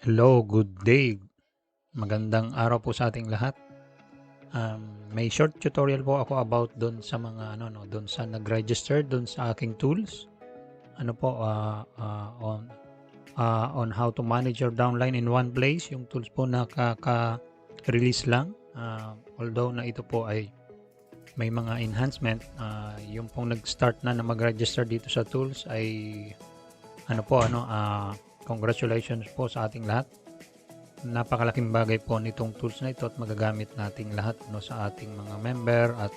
Hello, good day. Magandang araw po sa ating lahat. May short tutorial po ako about doon sa mga doon sa nag-register doon sa aking tools. Ano po on how to manage your downline in one place, yung tools po na kaka-release lang. Although na ito po ay may mga enhancement, yung pong nag-start na mag-register dito sa tools ay congratulations po sa ating lahat. Napakalaking bagay po nitong tools na ito at magagamit nating lahat sa ating mga member at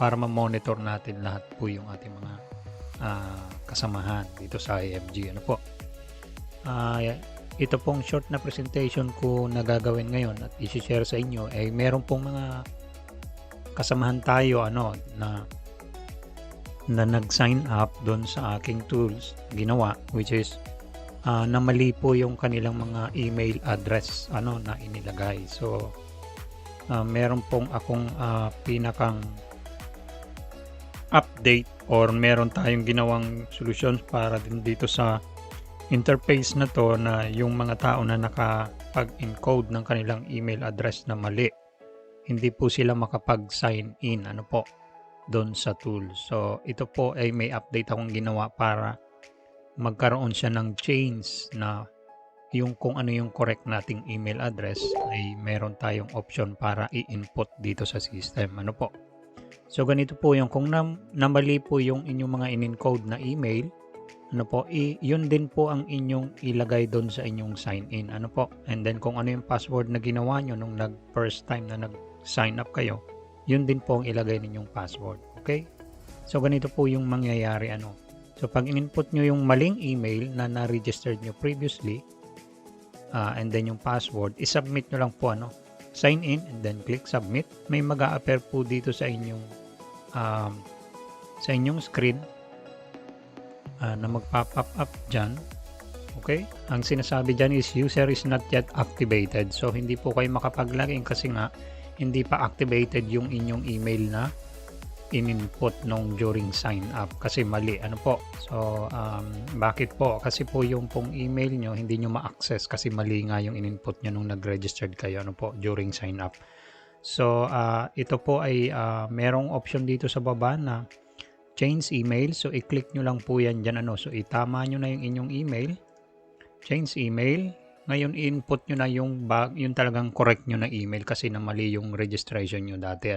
para ma-monitor natin lahat po yung ating mga kasamahan dito sa IFG. Ito pong short na presentation ko na gagawin ngayon at i-share sa inyo ay meron pong mga kasamahan tayo na nag-sign up doon sa aking tools ginawa, which is na mali po yung kanilang mga email address na inilagay. So meron pong akong pinakang update or meron tayong ginawang solutions para din dito sa interface na to, na yung mga tao na nakapag-encode ng kanilang email address na mali, hindi po sila makapag-sign in doon sa tool. So ito po ay may update akong ginawa para magkaroon siya ng change na yung kung ano yung correct nating email address ay meron tayong option para i-input dito sa system. So ganito po yung kung namali po yung inyong mga in-encode na email, yun din po ang inyong ilagay doon sa inyong sign in. And then kung ano yung password na ginawa nyo nung first time na nag-sign up kayo, yun din po ang ilagay ninyong password. Okay? So ganito po yung mangyayari. So pag in-input nyo yung maling email na na-registered nyo previously, and then yung password, isubmit nyo lang po sign in and then click submit. May mag-a-appear po dito sa inyong screen na mag-pop up dyan. Okay? Ang sinasabi dyan is user is not yet activated. So hindi po kayo makapag-login kasi nga hindi pa activated yung inyong email na in-input nung during sign up kasi mali. So bakit po? Kasi po yung pong email nyo hindi nyo ma-access kasi mali nga yung in-input nyo nung nag-registered kayo during sign up. So ito po ay merong option dito sa baba na change email. So i-click nyo lang po yan dyan. So itama nyo na yung inyong email, change email. Ngayon i-input nyo na yung talagang correct nyo na email kasi na mali yung registration nyo dati.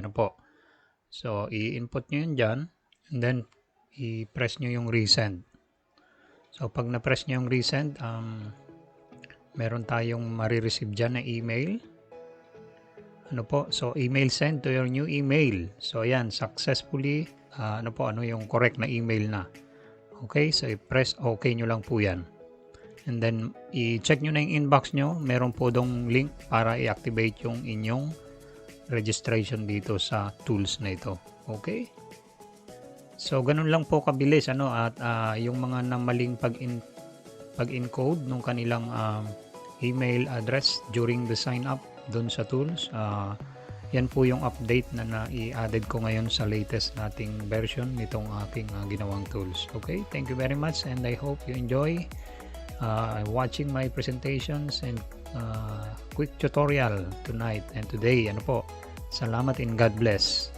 So, i-input nyo yun dyan, and then, i-press nyo yung resend. So, pag na-press nyo yung resend, meron tayong marireceive dyan na email. So, email sent to your new email. So, yan, successfully, yung correct na email na. Okay, so, i-press OK nyo lang po yan. And then, i-check nyo na yung inbox nyo. Meron po dong link para i-activate yung inyong registration dito sa tools na ito. Okay? So ganun lang po kabilis at yung mga namaling pag-encode nung kanilang email address during the sign up doon sa tools. Yan po yung update na i-added ko ngayon sa latest nating version nitong aking ginawang tools. Okay? Thank you very much and I hope you enjoy watching my presentations and quick tutorial tonight and today. Salamat and God bless.